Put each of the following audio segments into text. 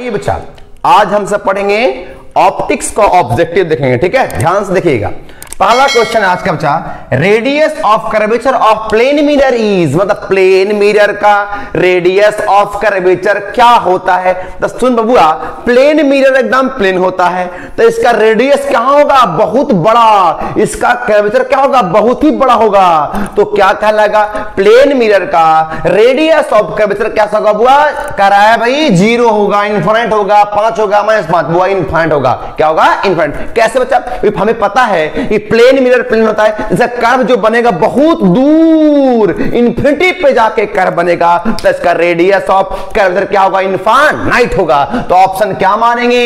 आइए बच्चा, आज हम सब पढ़ेंगे ऑप्टिक्स का ऑब्जेक्टिव देखेंगे। ठीक है, ध्यान से देखिएगा। पहला क्वेश्चन आज का बच्चा, radius of curvature of plane mirror is, मतलब प्लेन मिरर का रेडियस ऑफ कर्वेचर क्या होता है। तो सुन बबुआ, प्लेन मिरर एकदम प्लेन होता है तो इसका रेडियस क्या होगा, बहुत बड़ा। इसका कर्वेचर क्या होगा, बहुत ही बड़ा होगा। तो क्या कहलाएगा, प्लेन मिरर का रेडियस ऑफ कर्वेचर क्या होगा बबुआ, कह रहा है भाई 0 होगा, इनफाइनाइट होगा, 5 होगा, -5 बुआ इनफाइनाइट होगा। क्या होगा, इनफाइनाइट। कैसे बच्चा, हमें पता है कि प्लेन मिरर प्लेन होता है, इसका कर्व जो बनेगा बहुत दूर इन्फिनिटी पे जाके कर्व बनेगा, तो इसका रेडियस ऑफ कर्वेचर क्या होगा, इनफाइनाइट होगा। तो ऑप्शन क्या मारेंगे,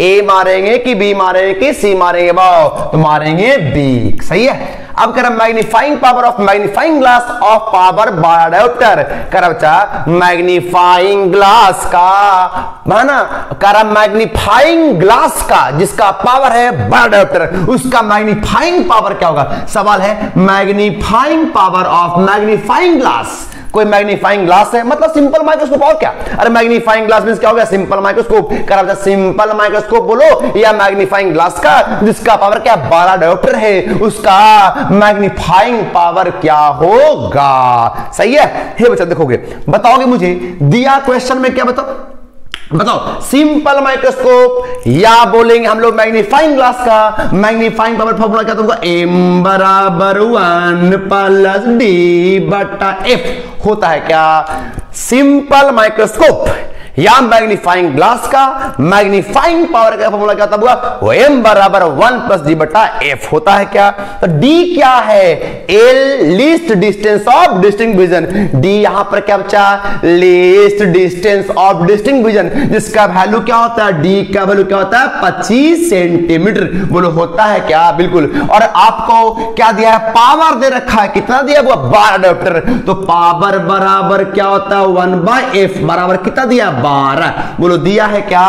ए मारेंगे कि बी मारेंगे कि सी मारेंगे, तो मारेंगे बी। सही है। अब कह रहा magnifying power of magnifying glass of power बायोडायोप्टर, कह रहा बच्चा मैग्नीफाइंग ग्लास का, है ना, कह रहा मैग्नीफाइंग ग्लास का जिसका पावर है बायोडायोप्टर, उसका मैग्नीफाइंग पावर क्या होगा। सवाल है magnifying power of magnifying glass. कोई मैग्नीफाइंग ग्लास है मतलब सिंपल माइक्रोस्कोप और क्या। अरे मैग्नीफाइंग ग्लास मींस क्या हो गया, सिंपल माइक्रोस्कोप। कह रहा सिंपल माइक्रोस्कोप बोलो या मैग्नीफाइंग ग्लास का जिसका पावर क्या, बायोडायोप्टर है, उसका मैग्नीफाइंग पावर क्या होगा। सही है। हे बच्चा देखोगे, बताओगे मुझे दिया क्वेश्चन में क्या, बताओ सिंपल माइक्रोस्कोप या बोलेंगे हम लोग मैग्नीफाइंग ग्लास का। मैग्नीफाइंग पावर फॉर्मूला क्या तुमको, m बराबर 1 प्लस डी बटा एफ होता है क्या। सिंपल माइक्रोस्कोप या मैग्नीफाइंग ग्लास का मैग्नीफाइंग पावर का फॉर्मूला क्या होता है, वो m बराबर 1 प्लस डी बटा एफ होता है क्या। तो d क्या है, L least distance of distinct vision. d यहां पर क्या बचा, least distance of distinct vision, जिसका वैल्यू क्या होता है, d का वैल्यू क्या होता है 25 सेंटीमीटर बोलो, होता है क्या, बिल्कुल। और आपको क्या दिया है, पावर दे रखा है, कितना दिया वो बायोडायोप्टर, तो पावर बराबर क्या होता है 1/f बराबर कितना दिया 12 बोलो, दिया है क्या।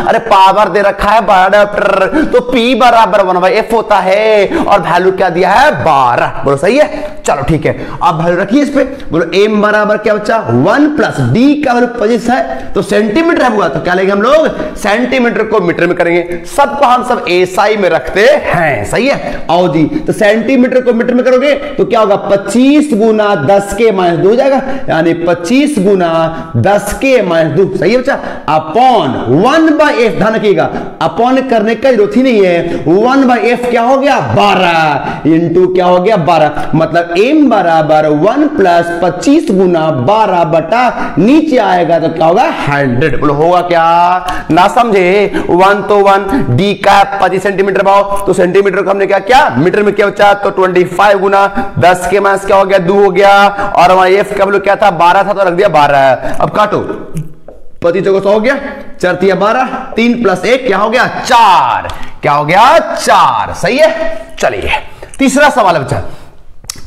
अरे पावर दे रखा है बायोडायोप्टर, तो P बराबर 1/f होता है और वैल्यू क्या दिया है 12 बोलो, सही है। चलो ठीक है, अब वैल्यू रखिए इस पे, बोलो m बराबर क्या बच्चा 1 प्लस d का वैल्यू 25 है तो सेंटीमीटर है हुआ, तो क्या लेंगे हम लोग, सेंटीमीटर को मीटर में करेंगे, सबको हम सब SI में रखते हैं। सही है। आओ जी, तो सेंटीमीटर को मीटर में करोगे तो क्या होगा, 25 गुना 10 के -2 हो जाएगा, यानी 25 गुना 10 के -2। सही है बच्चा। अपॉन 1/f, ध्यान रखिएगा अपॉन करने का जरूरत ही नहीं है, 1/f क्या हो गया 12 इंटू क्या हो गया 12, मतलब m बराबर 1 प्लस 25 गुना 12 बटा नीचे आएगा तो क्या होगा 100 बोलो, होगा क्या ना समझे। 1 तो 1, d का 25 सेंटीमीटर भाव, तो सेंटीमीटर को हमने क्या किया मीटर में क्या बचा, तो 25 गुना 10 के माइनस क्या हो गया 2 हो गया, और वहां f का वैल्यू क्या था 12 था तो रख दिया 12। अब काटो, 25 को 100 हो गया, 4 × 12, 3 + 1 क्या हो गया 4, क्या हो गया 4। सही है। चलिए तीसरा सवाल है बच्चा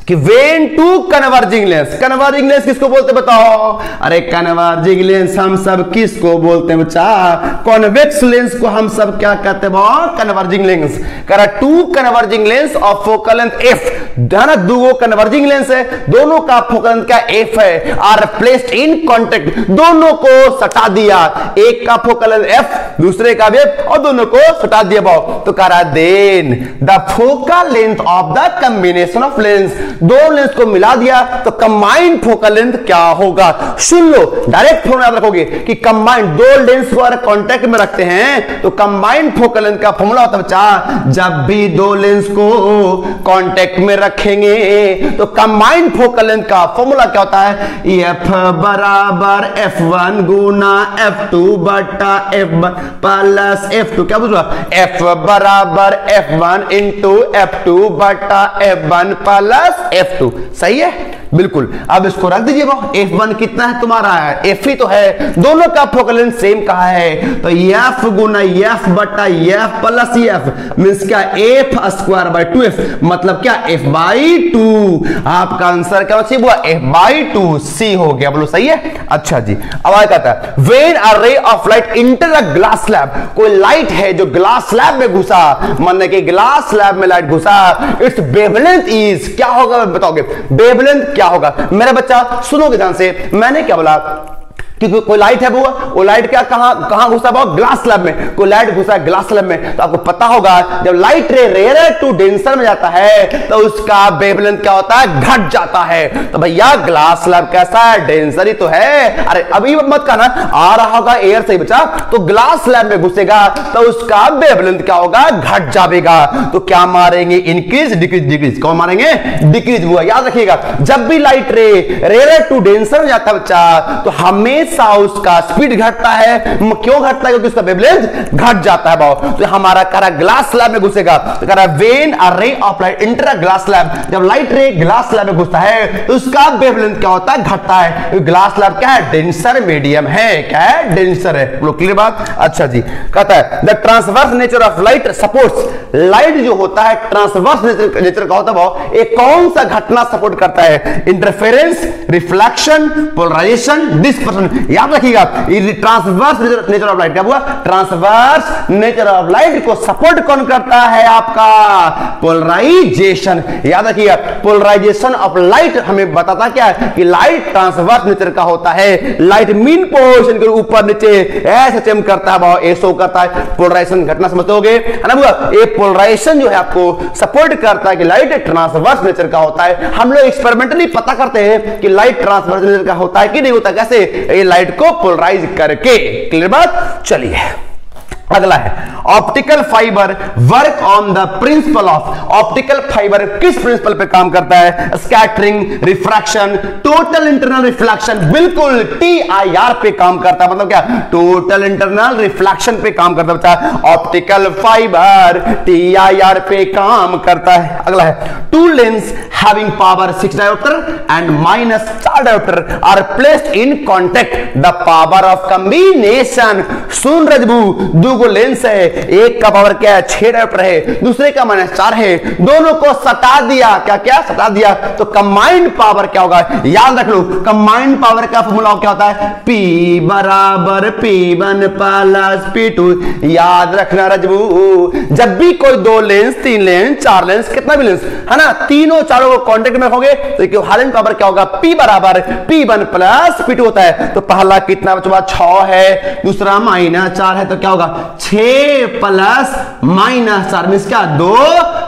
कि when two converging lens, converging lens किसको बोलते बताओ। अरे कन्वर्जिंग लेंस हम सब किसको बोलते हैं बच्चा, कॉन्वेक्स लेंस को हम सब क्या कहते हैं, कन्वर्जिंग लेंस। करा two converging lens of focal length f, ना दो कन्वर्जिंग लेंस है, दोनों का फोकल लेंथ क्या f है, आर प्लेस्ड इन कांटेक्ट, दोनों को सटा दिया, एक का फोकल लेंथ f दूसरे का भी f और दोनों को सटा दिया भाव, तो करा then the focal length of the combination of lens, दो लेंस को मिला दिया तो कंबाइंड फोकल लेंथ क्या होगा। सुन लो, डायरेक्ट फॉर्मूला याद रखोगे कि कंबाइंड दो लेंस को अगर कांटेक्ट में रखते हैं तो कंबाइंड फोकल लेंथ का फॉर्मूला होता है बच्चा, जब भी दो लेंस को कांटेक्ट में रखेंगे तो कंबाइंड फोकल लेंथ का फॉर्मूला क्या होता है, f बराबर f1 गुना f2 बटा f1 प्लस f2, क्या बुझा, f बराबर f1 इंटू f2 बटा f1 प्लस f2। सही है, बिल्कुल। अब इसको रख दीजिए, f1 कितना है तुम्हारा, f ही तो है, दोनों का फोकल लेंथ सेम कहा है, तो f गुना f बटा f प्लस f मींस क्या f²/2f, मतलब क्या f/2। आपका आंसर क्या बच्चे हुआ, f/2 c हो गया, बोलो सही है। अच्छा जी, अब आगे कहता है when a ray of light inter a glass slab, कोई लाइट है जो ग्लास स्लैब में घुसा, मानने कि ग्लास स्लैब में लाइट घुसा, इट्स वेवलेंथ इज, क्या होगा बताओगे, वेवलेंथ क्या होगा। मेरा बच्चा सुनोगे ध्यान से, मैंने क्या बोला, क्योंकि कोई लाइट है वो लाइट क्या कहां घुसा है, ग्लास स्लैब में। कोई लाइट घुसा है ग्लास स्लैब में, तो आपको पता होगा जब लाइट रे रेयर टू डेंसर में जाता है तो उसका वेवलेंथ क्या होता है, घट जाता है। तो भैया ग्लास स्लैब कैसा है, डेंसर ही तो है। अरे अभी मत कहना आ रहा होगा एयर से बचा, तो ग्लास स्लैब में घुसेगा तो उसका वेवलेंथ क्या होगा, घट जाएगा। तो क्या मारेंगे, इंक्रीज डिक्रीज, डिक्रीज कौन मारेंगे, डिक्रीज हुआ। याद रखिएगा जब भी लाइट रे रेयर टू डेंसर में जाता है बच्चा, तो हमेशा उसका स्पीड घटता है। क्यों घटता है, क्योंकि उसका वेवलेंथ घट जाता है भाव। तो हमारा कह रहा ग्लास स्लैब में घुसेगा, तो कह रहा when a ray of light enter a glass slab, जब लाइट रे ग्लास स्लैब में घुसता है तो उसका वेवलेंथ क्या होता है, घटता है। तो ग्लास स्लैब क्या है, डेंसर मीडियम है। क्या है, डेंसर है। लोग क्लियर बात। अच्छा जी, कहता है the transverse nature of light supports, light जो होता है ट्रांसवर्स नेचर का होता है भाव, एक कौन सा घटना सपोर्ट करता है, इंटरफेरेंस, रिफ्लेक्शन, पोलराइजेशन, डिस्पर्शन। याद रखिएगा ट्रांसवर्स नेचर ऑफ लाइट क्या हुआ, ट्रांसवर्स नेचर ऑफ लाइट को सपोर्ट कौन करता है, आपका पोलराइजेशन। याद रखिएगा पोलराइजेशन ऑफ लाइट हमें बताता क्या है कि लाइट ट्रांसवर्स नेचर का होता है। लाइट मीन पोजीशन के ऊपर नीचे ऐसे चमक करता है भाव, ऐसो करता है। पोलराइजेशन घटना समझते होगे है ना बुआ। ये पोलराइजेशन जो है आपको सपोर्ट करता है कि लाइट ट्रांसवर्स नेचर का होता है। हम लोग एक्सपेरिमेंटली पता करते हैं कि लाइट ट्रांसवर्स नेचर का होता है कि नहीं होता, कैसे, लाइट को पोलराइज करके। क्लियर बात। चलिए अगला है optical fibre work on the principle of, optical fibre किस प्रिंसिपल पे काम करता है, scattering, refraction, total internal reflection. बिल्कुल TIR पे काम करता है, मतलब क्या, टोटल इंटरनल रिफ्लेक्शन पे काम करता है बच्चा। ऑप्टिकल फाइबर TIR पे काम करता है। अगला है two lens having power 6 dioptre and minus 4 dioptre are placed in contact, the power of combination. सुन रजबू, दो लेंस है, एक का पावर क्या है 6 डायोप्टर है, दूसरे का -4 है, दोनों को सटा दिया। क्या क्या सटा दिया, तो कंबाइंड पावर क्या होगा, याद रख लो कंबाइंड पावर का फॉर्मूला क्या होता है, P बराबर P1 प्लस P2। याद रखना रजबू, जब भी कोई 2 लेंस 3 लेंस 4 लेंस कितना भी लेंस है ना, तीनों चारों को कांटेक्ट में रखोगे तो इक्विवेलेंट पावर क्या होगा, P बराबर P1 प्लस P2 होता है। तो पहला कितना बचा 6 है, दूसरा -4 है, तो क्या होगा 6 प्लस -4 मींस क्या 2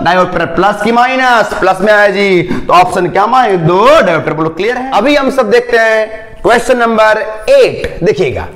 डायोप्टर प्लस की माइनस, प्लस में आया जी। तो ऑप्शन क्या माए 2 डायोप्टर। बोलो क्लियर है। अभी हम सब देखते हैं क्वेश्चन नंबर 8। देखिएगा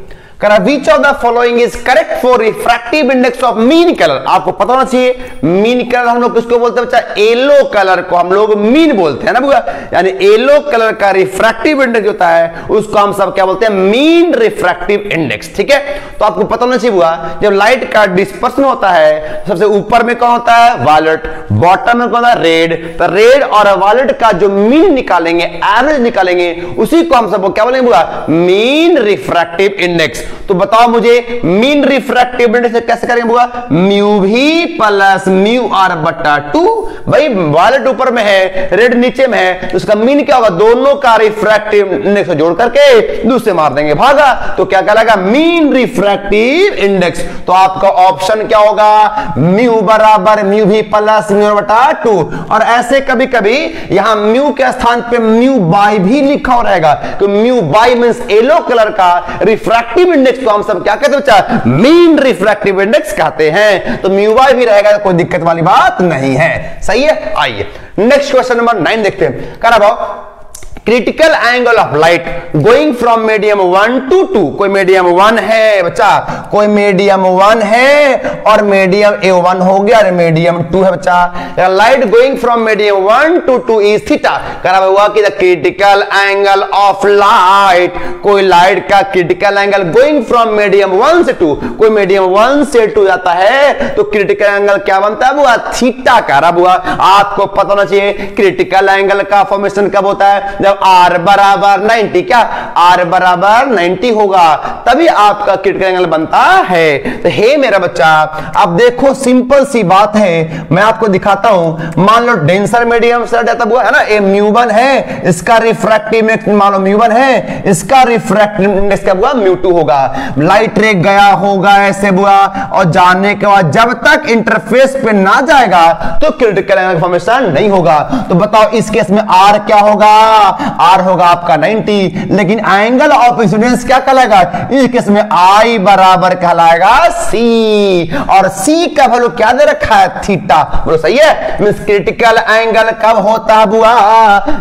which of the following is correct for refractive index of mean colour. आपको पता होना चाहिए मीन कलर हम लोग किसको बोलते हैं बच्चा, येलो कलर को हम लोग मीन बोलते हैं ना बुआ। यानी येलो कलर का रिफ्रैक्टिव इंडेक्स होता है उसको हम सब क्या बोलते हैं, मीन रिफ्रैक्टिव इंडेक्स। ठीक है, तो आपको पता होना चाहिए बुआ, जब लाइट का डिस्पर्सन होता है सबसे ऊपर में कौन होता है, वायलेट, बॉटम में कौन होता है, रेड। तो रेड और वायलेट का जो मीन निकालेंगे, एवरेज निकालेंगे, उसी को हम सब क्या बोलेंगे बुआ, मीन रिफ्रैक्टिव इंडेक्स। तो बताओ मुझे मीन रिफ्रैक्टिव इंडेक्स कैसे करेंगे बुआ, म्यू भी प्लस म्यू आर बटा 2। भाई वायलेट ऊपर में है, रेड नीचे में है, तो उसका मीन क्या होगा, दोनों का रिफ्रैक्टिव इंडेक्स जोड़ करके दूसरे मार देंगे, भागा। तो क्या कहलाएगा, मीन रिफ्रैक्टिव इंडेक्स। तो आपका ऑप्शन क्या होगा, म्यू बराबर म्यू भी प्लस म्यू बटा 2। और ऐसे कभी कभी यहां म्यू के स्थान पे म्यू बाई भी लिखा हो रहेगा, तो mu by means yellow colour का रिफ्रैक्टिव इंडेक्स को हम सब क्या कहते हैं बच्चा, मीन रिफ्रैक्टिव इंडेक्स कहते हैं। तो म्यू बाई भी रहेगा, कोई दिक्कत वाली बात नहीं है। सही है। आइए नेक्स्ट क्वेश्चन नंबर 9 देखते हैं। कह रहा critical angle of light going from medium 1 to 2। कोई मीडियम 1 है बच्चा, कोई मीडियम 1 है और मीडियम A1 हो गया और मीडियम 2 है बच्चा। Light going from medium 1 to 2 is theta. कह रहा हुआ कि the critical angle of light, कोई लाइट का critical angle going from medium 1 से 2, कोई मीडियम 1 से 2 जाता है तो क्रिटिकल एंगल क्या बनता है बुआ, थीटा। कह रहा बुआ आपको पता होना चाहिए क्रिटिकल एंगल का फॉर्मेशन कब होता है, जब R बराबर 90, क्या R बराबर 90 होगा तभी आपका क्रिटिकल एंगल बनता है। तो हे मेरा बच्चा, अब देखो सिंपल सी बात है, मैं आपको दिखाता हूं। मान लो डेंसर मीडियम से जाता हुआ है ना, ये म्यू1 है, इसका रिफ्रैक्टिव इंडेक्स मान लो म्यू1 है, इसका रिफ्रैक्टिव इंडेक्स क्या हुआ, म्यू2 होगा। लाइट रे गया होगा ऐसे हुआ और जाने के बाद जब तक इंटरफेस पे ना जाएगा तो क्रिटिकल एंगल फॉर्मेशन नहीं होगा। तो बताओ इस केस में R क्या होगा, आर होगा आपका 90, लेकिन एंगल ऑफ इंसिडेंस क्या कहलाएगा इस केस में, आई बराबर कहलाएगा सी, और सी का वैल्यू क्या दे रखा है, थीटा। बोलो सही है। मींस क्रिटिकल एंगल कब होता है बुआ,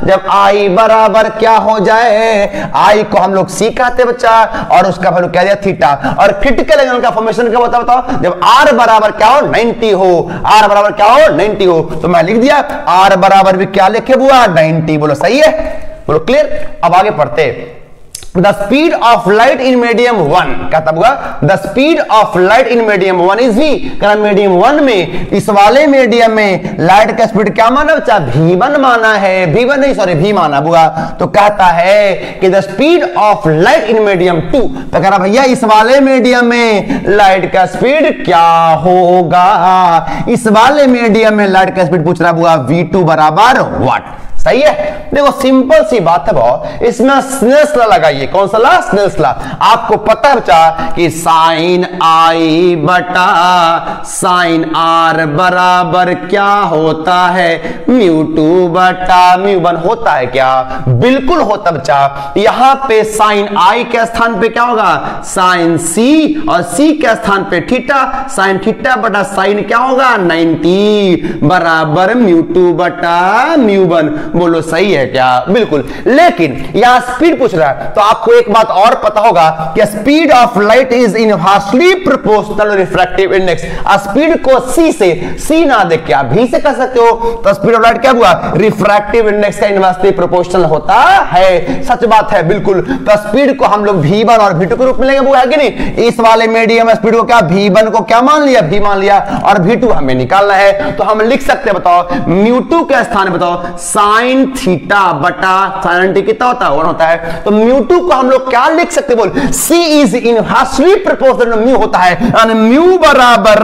जब आई बराबर क्या हो जाए, आई को हम लोग सी कहते हैं बच्चा, और उसका वैल्यू क्या दिया, थीटा। और क्रिटिकल एंगल का फॉर्मेशन कब होता है बताओ, जब आर बराबर क्या हो, 90 हो। आर बराबर क्या हो, 90 हो। तो मैं लिख दिया आर बराबर भी क्या लिखे बुआ, 90। बोलो सही है, बोलो क्लियर। अब आगे पढ़ते। The speed of light in medium 1 कहता हुआ, the speed of light in medium 1 is v। कारण मीडियम 1 में, इस वाले मीडियम में लाइट का स्पीड क्या माना बच्चा, v1 माना है, v1 नहीं सॉरी v माना हुआ। तो कहता है कि the speed of light in medium 2, तो कह रहा भैया इस वाले मीडियम में लाइट का स्पीड क्या होगा, इस वाले मीडियम में लाइट का स्पीड पूछ रहा हुआ, v2 बराबर व्हाट। सही है। देखो सिंपल सी बात है भाव, इसमें स्नेल्स लॉ लगाइए। कौन सा लॉ, स्नेल्स लॉ। आपको पता है बच्चा कि साइन आई बटा साइन आर बराबर क्या होता है, म्यू 2 बटा म्यू 1 होता है क्या, बिल्कुल होता बच्चा। यहां पे साइन आई के स्थान पे क्या होगा, साइन सी, और सी के स्थान पे थीटा, साइन थीटा बटा साइन क्या होगा 90 बराबर म्यू 2 बटा म्यू 1। बोलो सही है क्या, बिल्कुल। लेकिन यहां स्पीड पूछ रहा है, तो आपको एक बात और पता होगा कि speed of light is inversely proportional refractive index. Speed को सी से, सी ना देख के आप भी से कर सकते हो, तो स्पीड ऑफ लाइट क्या हुआ, रिफ्रैक्टिव इंडेक्स का इनवर्सली प्रोपोर्शनल होता है। सच बात है बिल्कुल। तो स्पीड को हम लोग v1 और v2 के रूप में लेंगे, वो है कि नहीं। इस वाले मीडियम स्पीड को क्या, v1 को क्या मान लिया, v मान लिया, और v2 हमें निकालना है। तो हम लिख सकते हैं, बताओ म्यू 2 के स्थान बताओ साइन थीटा बटा साइन टी कितना होता है, 1 होता है। तो म्यू 2 को हम लोग क्या लिख सकते, बोल सी इज इनवर्सली प्रोपोर्शनल म्यू होता है, यानी म्यू बराबर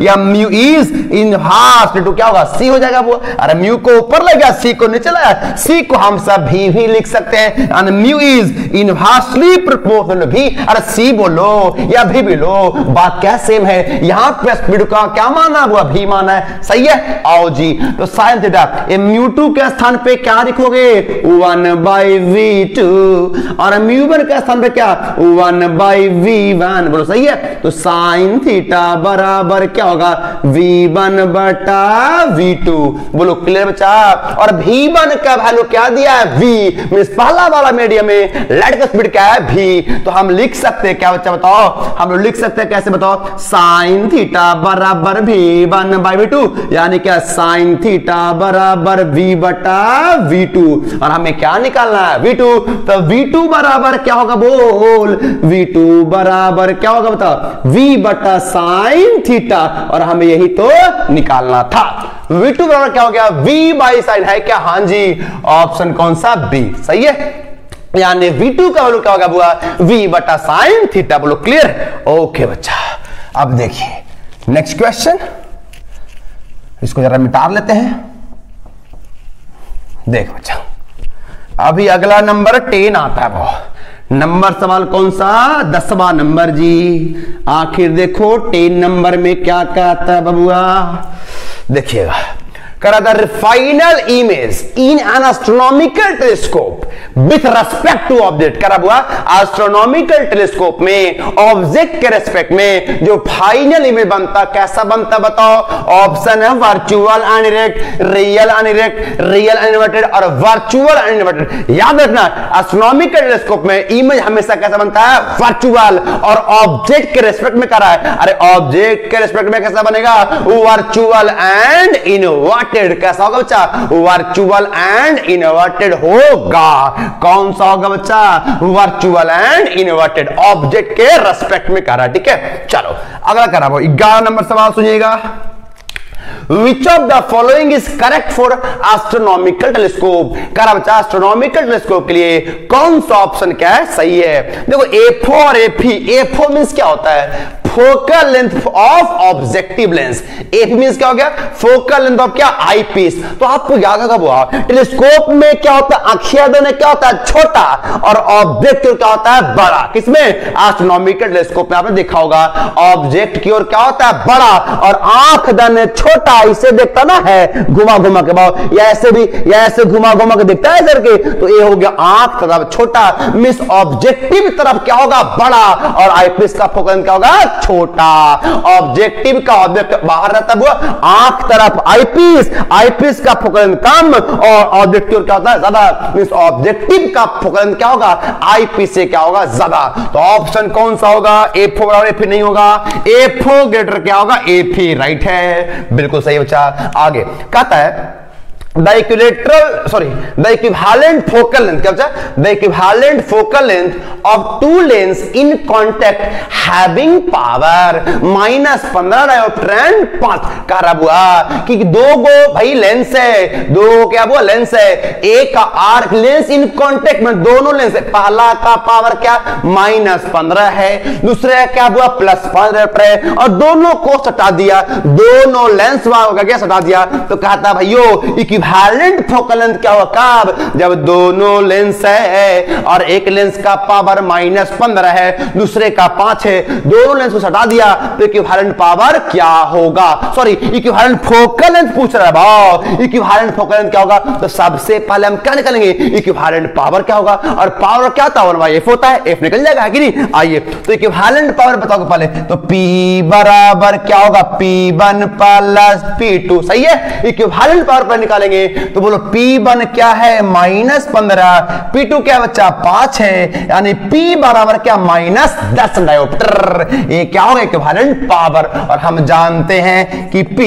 या म्यू इज इनवर्स टू क्या होगा, सी हो जाएगा वो। अरे म्यू को ऊपर ले गया, सी को नीचे लाया, सी को हम सब भी लिख सकते हैं, यानी म्यू इज इनवर्सली प्रोपोर्शनल भी। अरे सी बोलो या भी लो, बात क्या सेम है। यहां पे स्पीड का क्या माना हुआ, भी माना है। सही है, आओ जी। तो साइन थीटा म्यू 2 के स्थान पे क्या लिखोगे, 1/v2, और म्यू 1 के स्थान पे क्या, 1/v1। बोलो सही है। तो साइन थीटा बराबर क्या होगा, v1 बटा v2। बोलो क्लियर बच्चा। और v1 का वैल्यू क्या दिया है, v, मींस पहला वाला मीडियम में लाइट का स्पीड क्या है, v। तो हम लिख सकते हैं क्या बच्चा, बताओ हम लोग लिख सकते हैं कैसे, बताओ साइन थीटा बराबर v1/v2, यानी क्या साइन थीटा बराबर v बटा v2, और हमें क्या निकालना है, v2। तो v2 बराबर क्या होगा, बोल v2 बराबर क्या होगा बताओ, v बटा साइन थीटा, और हमें यही तो निकालना था। v2 बराबर क्या हो गया, v बाई साइन है क्या, हाँ जी, ऑप्शन कौन सा, b। सही है। यानी v2 का वैल्यू क्या होगा बुआ, v बटा साइन थीटा। बोलो क्लियर, ओके बच्चा। अब देखिए नेक्स्ट क्वेश्चन, इसको जरा मिटा लेते हैं। देखो बच्चा, अभी अगला नंबर 10 आता है। वो नंबर सवाल कौन सा, 10वां नंबर जी। आखिर देखो 10 नंबर में क्या क्या आता है बबुआ, देखिएगा। करा the final image in an astronomical telescope with respect to object. करा हुआ एस्ट्रोनॉमिकल टेलीस्कोप में ऑब्जेक्ट के रेस्पेक्ट में जो फाइनल इमेज बनता, कैसा बनता बताओ। ऑप्शन है वर्चुअल अनइरेक्ट, रियल अनइरेक्ट, रियल अनइन्वर्टेड और वर्चुअल अनइन्वर्टेड। याद रखना एस्ट्रोनॉमिकल टेलीस्कोप में इमेज हमेशा कैसा बनता है, वर्चुअल, और ऑब्जेक्ट के रेस्पेक्ट में करा है। अरे ऑब्जेक्ट के रेस्पेक्ट में कैसा बनेगा, वर्चुअल एंड इनवर्टेड। कैसा होगा बच्चा, वर्चुअल एंड इनवर्टेड होगा। कौन सा होगा बच्चा, वर्चुअल एंड इनवर्टेड, ऑब्जेक्ट के रेस्पेक्ट में करा। ठीक है, चलो अगला करा। 11 नंबर सवाल सुनिएगा। Which of the following is correct for astronomical telescope? करा बच्चा एस्ट्रोनॉमिकल टेलीस्कोप के लिए कौन सा ऑप्शन क्या है, सही है। देखो A4 और A3, A4 मींस क्या होता है, focal length of objective lens. FE means क्या हो गया, फोकल लेंथ ऑफ क्या, आई पीस। तो आपको याद होगा बुआ, टेलीस्कोप में क्या होता है, आंखियां क्या होता है, छोटा, और ऑब्जेक्ट क्या होता है, बड़ा। किसमें, एस्ट्रोनॉमिकल टेलीस्कोप में आपने देखा होगा ऑब्जेक्ट की ओर क्या होता है, बड़ा, और आंख दाने छोटा। इसे देखता ना है घुमा घुमा के भाव, या ऐसे भी, या ऐसे घुमा घुमा के देखता है इधर के, तो ये हो गया आंख तरफ छोटा, मिस ऑब्जेक्टिव तरफ क्या होगा, बड़ा, और आईपीस का फोकल क्या होगा, छोटा। ऑब्जेक्टिव का ऑब्जेक्ट बाहर रहता है, आंख तरफ आईपीस, आईपीस का फोकल कम, और ऑब्जेक्टिव क्या होता है, ज्यादा। मिस ऑब्जेक्टिव का फोकल क्या होगा, आईपीस से क्या होगा, ज्यादा। तो ऑप्शन कौन सा होगा, एफ होगा, और एफ नहीं होगा, एफ ग्रेटर क्या होगा, एफ ही राइट है, बिल्कुल सही बच्चा। आगे कहता है the equivalent focal length, क्या बचा, the equivalent focal length of two lens in contact having power -15 dioptre and 5। कह रहा बुआ कि दो गो भाई लेंस है, दो क्या बुआ लेंस है, एक का आर्क लेंस इन कांटेक्ट में, दोनों लेंस है, पहला का पावर क्या -15 है, दूसरे क्या बुआ +5 है, और दोनों को सटा दिया, दोनों लेंस का क्या सटा दिया। तो कहता भाइयों इक्विवेलेंट फोकल लेंथ क्या होगा, कब, जब दोनों लेंस है और एक लेंस का पावर -15 है, दूसरे का 5 है, दोनों लेंस को सटा दिया, तो इक्विवेलेंट पावर क्या होगा, सॉरी इक्विवेलेंट फोकल लेंथ पूछ रहा है भाव। इक्विवेलेंट फोकल लेंथ क्या होगा, तो सबसे पहले हम क्या निकालेंगे, इक्विवेलेंट पावर क्या होगा, और पावर क्या होता है, 1/f होता है, f निकल जाएगा कि नहीं। आइए तो इक्विवेलेंट पावर बताओ पहले, तो p बराबर क्या होगा, P1 + P2, सही है। इक्विवेलेंट पावर पर निकालेंगे तो बोलो P1 क्या है, -15, P2 क्या बच्चा 5 है, यानी P बराबर क्या -10 डायोप्टर। ये क्या होगा, इक्विवेलेंट पावर। और हम जानते हैं कि P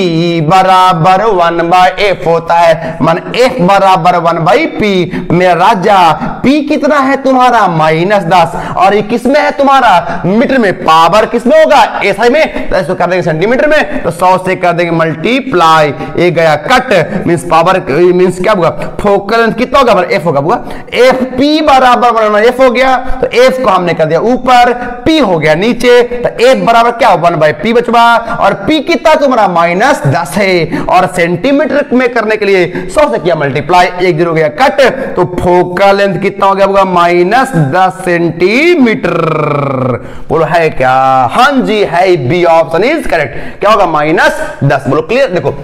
बराबर 1/f होता है, मान F बराबर 1/P। मेरा राजा P कितना है तुम्हारा, -10, और ये किसमें है तुम्हारा, मीटर में, पावर किसमें होगा, SI में, तो इसको कर देंगे सेंटीमीटर में, तो 100 से कर देंगे मल्टीप्लाई, ये गया कट, मींस पावर मींस क्या होगा, फोकल लेंथ कितना होगा, एफ होगा बुआ, एफ पी बराबर एफ हो गया, तो एफ को हमने कर दिया ऊपर, पी हो गया नीचे, तो एफ बराबर क्या 1/p बचवा, और पी कितना तुम्हारा -10 है, और सेंटीमीटर में करने के लिए 100 से किया मल्टीप्लाई, 1 0 गया कट, तो फोकल लेंथ कितना हो गया होगा, -10 सेंटीमीटर। बोलो है क्या, हाँ जी है, बी ऑप्शन इज करेक्ट। क्या होगा, -10। बोलो क्लियर। देखो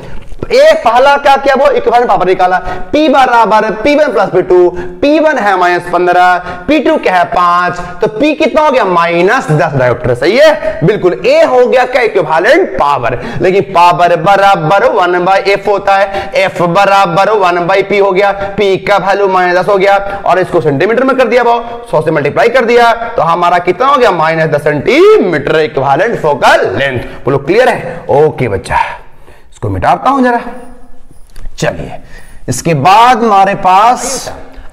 एक पहला क्या किया, वो इक्विवेलेंट पावर निकाला, P बराबर P1 + P2, P1 है -15, P2 क्या है 5, तो P कितना हो गया, -10 डायोप्टर, सही है बिल्कुल। A हो गया क्या, इक्विवेलेंट पावर। लेकिन पावर बराबर 1/f होता है, F बराबर 1/p हो गया, P का वैल्यू -10 हो गया, और इसको सेंटीमीटर में कर दिया, वो 100 से मल्टीप्लाई कर दिया, तो हमारा कितना हो गया, -10 सेंटीमीटर इक्विवेलेंट फोकल लेंथ। बोलो क्लियर है, ओके बच्चा। को मिटाता हूं जरा, चलिए इसके बाद हमारे पास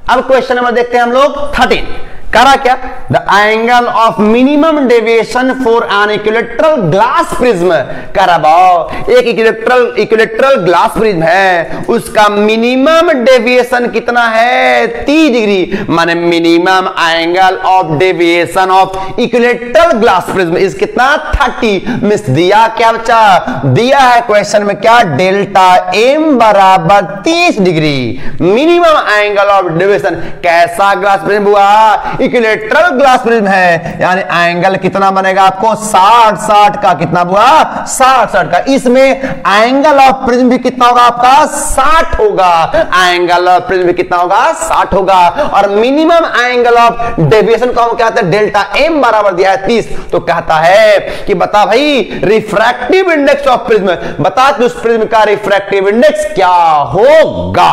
अब क्वेश्चन नंबर देखते हैं हम लोग 13। करा क्या, the angle of minimum deviation for an equilateral glass prism. करा भाव एक इक्विलैटरल ग्लास प्रिज्म है, उसका मिनिमम डेविएशन कितना है, 30 डिग्री, माने minimum angle of deviation of equilateral glass prism is कितना, 30। मिस दिया क्या बच्चा, दिया है क्वेश्चन में क्या, डेल्टा m बराबर 30 degree, minimum angle of deviation. कैसा ग्लास प्रिज्म हुआ, इक्विलैटरल ग्लास प्रिज्म है, यानी एंगल कितना बनेगा आपको, 60 का, कितना हुआ 60 का। इसमें एंगल ऑफ प्रिज्म भी कितना होगा आपका, 60 होगा, एंगल ऑफ प्रिज्म भी कितना होगा, 60 होगा। और मिनिमम एंगल ऑफ डेविएशन को हम क्या कहते हैं, डेल्टा m बराबर दिया है 30। तो कहता है कि बता भाई रिफ्रैक्टिव इंडेक्स ऑफ प्रिज्म, बता कि उस प्रिज्म का रिफ्रैक्टिव इंडेक्स क्या होगा।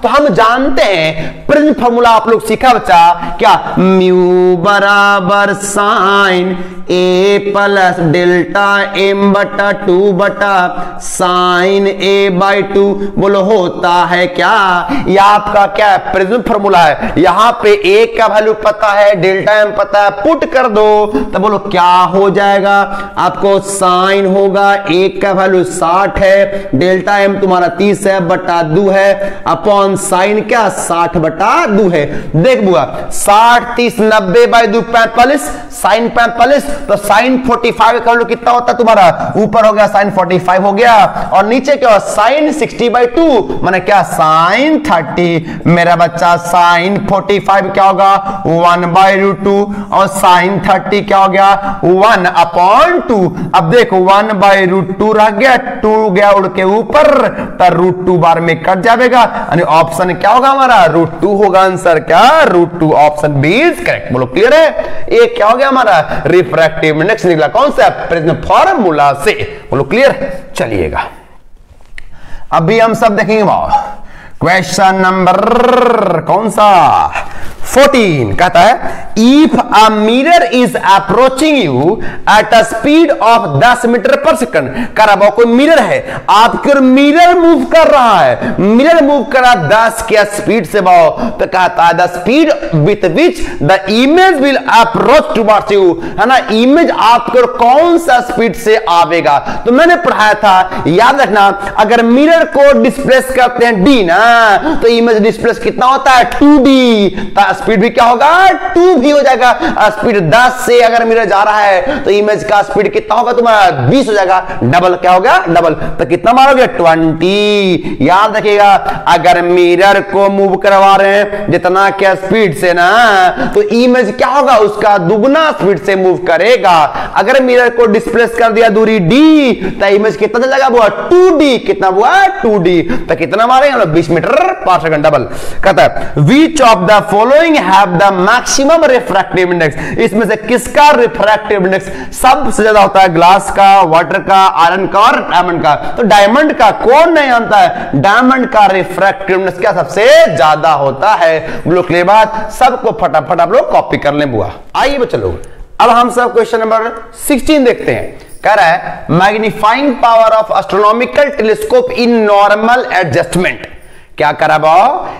तो हम जानते हैं प्रिज्म फार्मूला आप लोग सीखा बच्चा, क्या, म्यू बराबर sine a plus delta m बटा 2 बटा साइन a/2। बोलो होता है क्या, ये आपका क्या है, प्रिज्म फार्मूला है। यहां पे a का वैल्यू पता है, डेल्टा m पता है, पुट कर दो तो बोलो क्या हो जाएगा आपको, साइन होगा, a का वैल्यू 60 है, डेल्टा m तुम्हारा 30 है बटा 2 है, अपॉन साइन क्या 60 बटा 2 है। देख बुआ 60 30 90 बाई 2 45 साइन 45, तो साइन 45 का वैल्यू कितना होता है तुम्हारा, ऊपर हो गया साइन 45 हो गया, और नीचे क्या साइन 60 बाई 2 माने क्या साइन 30। मेरा बच्चा साइन 45 क्या होगा 1 बाई रूट 2, और साइन 30 क्या हो गया 1 अपॉन 2। अब देखो 1 बाई रूट 2 रह गया, 2 गया उड़ के ऊपर, तो रूट 2 बार में कट जाएगा, यानी ऑप्शन क्या होगा हमारा रूट 2 होगा आंसर, क्या root 2, option B is correct. बोलो क्लियर है, ये क्या हो गया हमारा रिफ्रैक्टिव इंडेक्स निकला, कौन सा प्रिज्म फार्मूला से। बोलो क्लियर, चलिएगा अभी हम सब देखेंगे क्वेश्चन नंबर कौन सा 14 कहता है if a mirror is approaching you at a speed of 10 metre per second. कराबो कोई मिरर है, आपके मिरर मूव कर रहा है, मिरर मूव कर रहा 10 के स्पीड से बाओ, तो कहता है the speed with which the image will approach towards you, है ना, इमेज आपके कौन सा स्पीड से आवेगा। तो मैंने पढ़ाया था, याद रखना, अगर मिरर को डिस्प्लेस करते हैं डी ना, तो इमेज डिस्प्लेस कितना होता है 2D, स्पीड भी क्या होगा 2 भी हो जाएगा। स्पीड 10 से अगर मिरर जा रहा है तो इमेज का स्पीड कितना होगा तुम्हारा 20 हो जाएगा, डबल क्या होगा डबल, तो कितना मारोगे 20। याद रखिएगा अगर मिरर को मूव करवा रहे हैं जितना क्या स्पीड से ना, तो इमेज क्या होगा उसका दुगना स्पीड से मूव करेगा। अगर मिरर को डिस्प्लेस कर दिया दूरी डी, तो इमेज कितना चलेगा वो 2D, कितना हुआ 2D, तो कितना मारेंगे 20 मीटर पर सेकंड डबल। कहता है which of the following have the maximum refractive index, इसमें से किसका रिफ्रैक्टिव इंडेक्स सबसे ज्यादा होता है, ग्लास का, वाटर का, आयरन का और डायमंड का। तो डायमंड का कौन नहीं जानता है, डायमंड का रिफ्रैक्टिव इंडेक्स क्या सबसे ज्यादा होता है। बोलो क्लियर बात, सबको फटाफट आप लोग कॉपी कर लें बुआ। आइए बच्चों लोग अब हम सब क्वेश्चन नंबर 16 देखते हैं। कह रहा है magnifying power of astronomical telescope in normal adjustment. क्या करा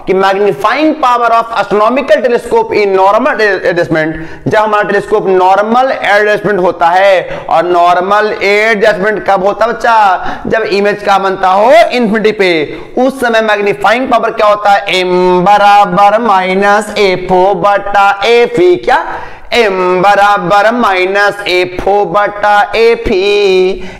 कि magnifying power of astronomical telescope in normal adjustment, जब हमारा टेलीस्कोप नॉर्मल एडजस्टमेंट होता है, और नॉर्मल एडजस्टमेंट कब होता है बच्चा, जब इमेज का बनता हो इन्फिनिटी पे, उस समय मैग्नीफाइंग पावर क्या होता है m बराबर माइनस एफओ बटा एफी, क्या m बराबर माइनस एफओ बटा एफी।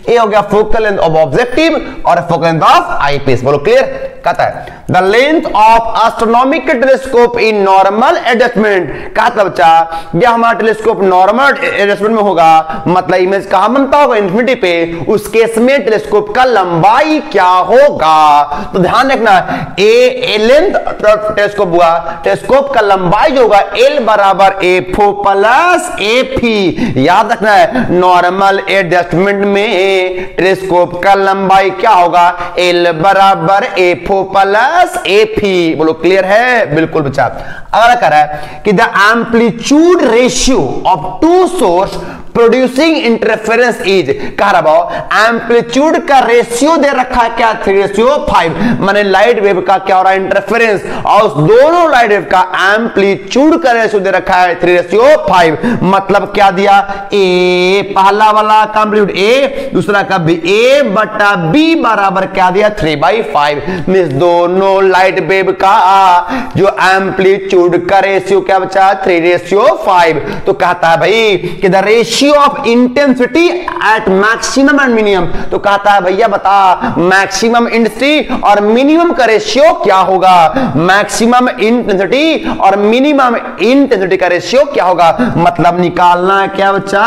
ये हो गया फोकल लेंथ ऑफ ऑब्जेक्टिव और फोकल लेंथ ऑफ आईपीस। बोलो क्लियर। कहता है the length of astronomical telescope in normal adjustment, कहता है बच्चा जब हमारा टेलीस्कोप नॉर्मल एडजस्टमेंट में होगा, मतलब इमेज कहां बनता होगा इन्फिनिटी पे, उस केस में टेलीस्कोप का लंबाई क्या होगा। तो ध्यान रखना ए लेंथ टेलीस्कोप हुआ, टेलीस्कोप का लंबाई जो होगा एल बराबर एफओ प्लस एफी। याद रखना है नॉर्मल एडजस्टमेंट में टेलीस्कोप का लंबाई क्या होगा एल बराबर एफओ प्लस एफी। बोलो क्लियर है, बिल्कुल बच्चा। अगला कह रहा है कि the amplitude ratio of two source producing interference is, कह रहा एम्पलीट्यूड का रेशियो दे रखा है क्या 3:5, माने लाइट वेव का क्या हो रहा है इंटरफेरेंस, और उस दोनों लाइट वेव का एम्पलीट्यूड का रेशियो दे रखा है 3:5। मतलब क्या दिया ए, पहला वाला का एम्पलीट्यूड ए, दूसरा का बी, ए बटा बी बराबर क्या दिया 3/5। मींस दोनों लाइट वेव का जो एम्पलीट्यूड का रेशियो क्या बचा 3:5। तो कहता है भाई कि the ratio of intensity at maximum and minimum, तो कहता है भैया बता मैक्सिमम इंटेंसिटी और मिनिमम का रेशियो क्या होगा। मैक्सिमम इंटेंसिटी और मिनिमम इंटेंसिटी का रेशियो क्या होगा, मतलब निकालना है क्या बच्चा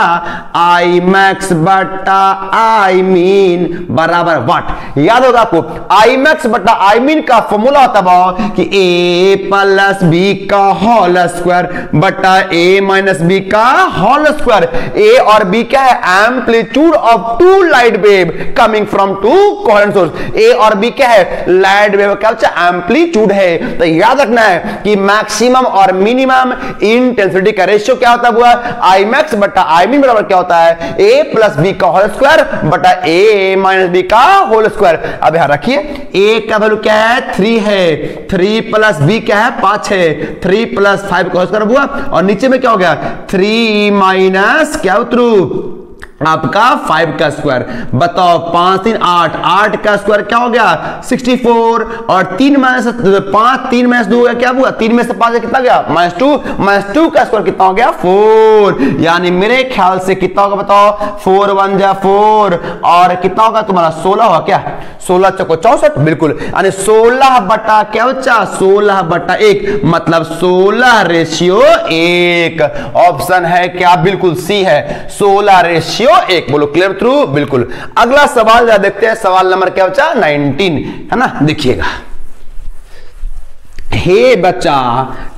आई मैक्स बटा आई मीन बराबर व्हाट। याद होगा आपको आई मैक्स बटा आई मीन का फॉर्मूला होता है कि ए प्लस बी का होल स्क्वायर बटा ए माइनस बी का होल स्क्वायर। ए और बी क्या है amplitude of two light wave coming from two coherent source. A और बी क्या है लाइट वेव का एम्पलीट्यूड है। तो याद रखना है कि मैक्सिमम और मिनिमम इंटेंसिटी का रेशियो क्या होता हुआ आई मैक्स बटा आई मीन बराबर क्या होता है ए प्लस बी का होल स्क्वायर बटा ए माइनस बी का होल स्क्वायर। अब यहां रखिए ए का वैल्यू क्या है 3 है, 3 प्लस बी क्या है 5 है, 3 प्लस 5 का होल स्क्वायर हुआ, और नीचे में क्या हो गया 3 माइनस क्या उतरू आपका 5 का स्क्वायर। बताओ 5 3 8, 8 का स्क्वायर क्या हो गया 64, और 3 माइनस 5, 3 माइनस 2 क्या हुआ, 3 में से 5 कितना गया -2 का स्क्वायर कितना हो गया 4। यानी मेरे ख्याल से कितना होगा बताओ, 4 1 जा 4, और कितना होगा तुम्हारा 16 होगा क्या, 16 चौको 64, बिल्कुल। यानी 16 बटा क्या बच्चा, 16 बटा 1, मतलब 16:1। ऑप्शन है क्या, बिल्कुल सी है, 16:1। बोलो क्लियर थ्रू, बिल्कुल। अगला सवाल देखते हैं, सवाल नंबर क्या बचा 19, है ना, देखिएगा। हे बच्चा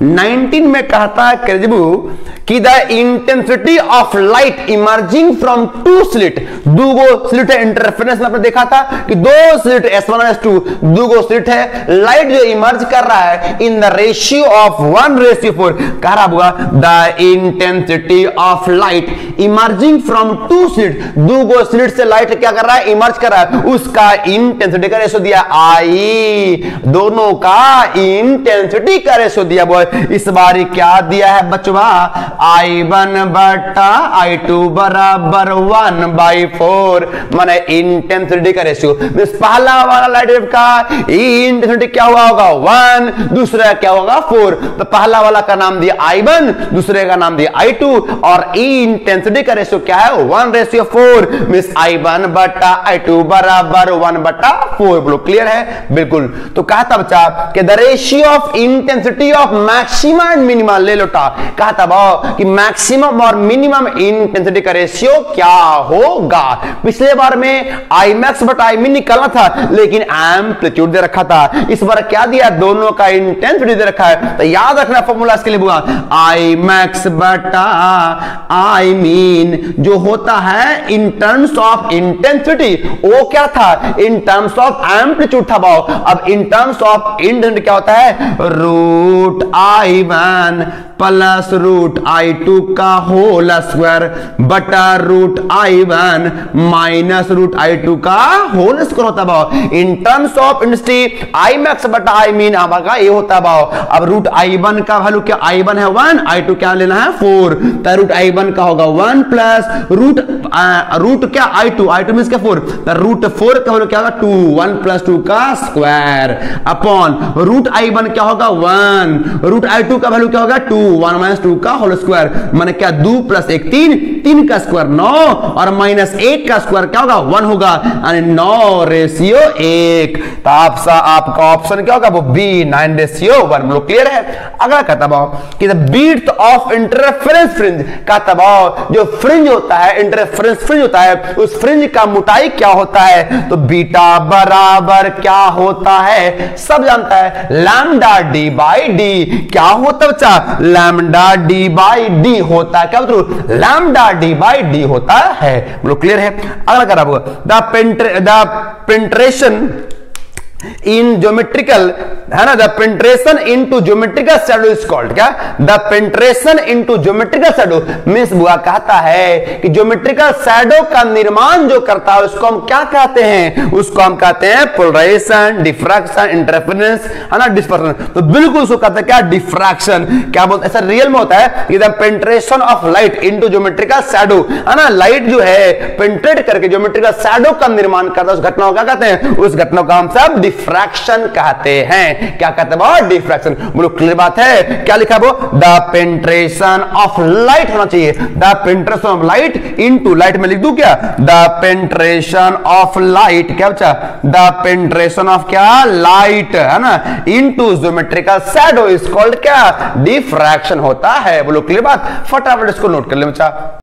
19 में कहता है क्रेजिबू कि the intensity of light emerging from two slit, दूगो स्लिट है, इंटरफेरेंस में आपने देखा था कि दो स्लिट S1 और S2, दूगो स्लिट है, लाइट जो इमर्ज कर रहा है इन द रेशियो ऑफ 1:4, कह रहा होगा the intensity of light emerging from two slit, दूगो स्लिट से लाइट क्या कर रहा है, इमर्ज कर रहा है, उसका इंटेंसिटी का रेशियो दिया I, दोनों का इंटेंसिटी का रेशियो दिया बॉय। इस बार क्या दिया है बचवा, I1 बटा I2 बराबर 1/4, माने इंटेंसिटी का रेशियो। पहला वाला लाइट वेव का इंटेंसिटी क्या हुआ होगा 1, दूसरा क्या होगा 4, तो पहला वाला का नाम दिया I1, दूसरे का नाम दिया I2, और इंटेंसिटी का रेशियो क्या है 1:4, मींस I1 बटा I2 बराबर 1/4। बोलो क्लियर है, बिल्कुल। तो कहा था बच्चा कि the ratio of intensity of maximum and minimum, ले लोटा, कहा था कि मैक्सिमम और मिनिमम इंटेंसिटी का रेशियो क्या होगा। पिछले बार में I max बटा I min निकालना था, लेकिन एम्पलीट्यूड दे रखा था, इस बार क्या दिया, दोनों का इंटेंसिटी दे रखा है। तो याद रखना फॉर्मूला इसके लिए हुआ I max बटा I min, जो होता है इन टर्म्स ऑफ इंटेंसिटी, वो क्या था इन टर्म्स ऑफ एम्पलीट्यूड था भाव। अब इन टर्म्स ऑफ इंटेंसिटी क्या होता है, √I1 प्लस √I2 का होल स्क्वायर बटा √I1 माइनस √I2 का होल स्क्वायर होता भाव। In terms of intensity I max बटा I min आपका ये होता भाव। अब √I1 का वैल्यू क्या, I1 है 1, I2 क्या लेना है 4, तो √I1 का होगा 1 प्लस रूट क्या I2 मींस क्या 4, तो √4 का वैल्यू क्या होगा 2, 1 + 2 का स्क्वायर अपॉन √I1 क्या होगा 1, √I2 का वैल्यू क्या होगा 2, 1 - 2 का होल स्क्वायर, माने क्या 2 + 1 3, 3 का स्क्वायर 9, और -1 का स्क्वायर क्या होगा 1 होगा, यानी 9:1। तो आपका ऑप्शन क्या होगा वो B 9:1। लोग क्लियर है। अगला कहता कि the beat of interference fringe, कहता जो फ्रिंज होता है, इंटरफेरेंस फ्रिंज होता है, उस फ्रिंज का मोटाई क्या होता है, तो बीटा बराबर क्या होता है, सब जानता है λd/d। क्या होता है बच्चा, λd/d होता है, क्या मतलब λd/d होता है। बोलो क्लियर है। अगला करा द पेंट्रेशन इन ज्योमेट्रिकल, है ना, the penetration into geometrical shadow is called, क्या, the penetration into geometrical shadow means बुआ कहता है कि ज्योमेट्रिकल शैडो का निर्माण जो करता है उसको हम क्या कहते हैं, उसको हम कहते हैं पोलराइजेशन, डिफ्रैक्शन, इंटरफेरेंस, है ना, डिस्पर्सन। तो बिल्कुल उसको कहते हैं क्या, डिफ्रैक्शन। क्या बोलते हैं, ऐसा रियल में होता है कि the penetration of light into geometrical shadow, है ना, लाइट जो है पेंट्रेट करके ज्योमेट्रिकल शैडो का निर्माण करता है, उस घटना को क्या कहते हैं, उस घटना को हम सब डिफ्रैक्शन कहते हैं। क्या कहते हैं, डिफ्रैक्शन। बोलो क्लियर बात है। क्या लिखा वो, द पेंट्रेशन ऑफ लाइट होना चाहिए, the penetration of light into, light में लिख दूं क्या, द पेंट्रेशन ऑफ लाइट, क्या बचा, द पेंट्रेशन ऑफ क्या, लाइट, है ना, into geometrical shadow is called क्या, डिफ्रैक्शन होता है। बोलो क्लियर बात, फटाफट इसको नोट कर ले बच्चा।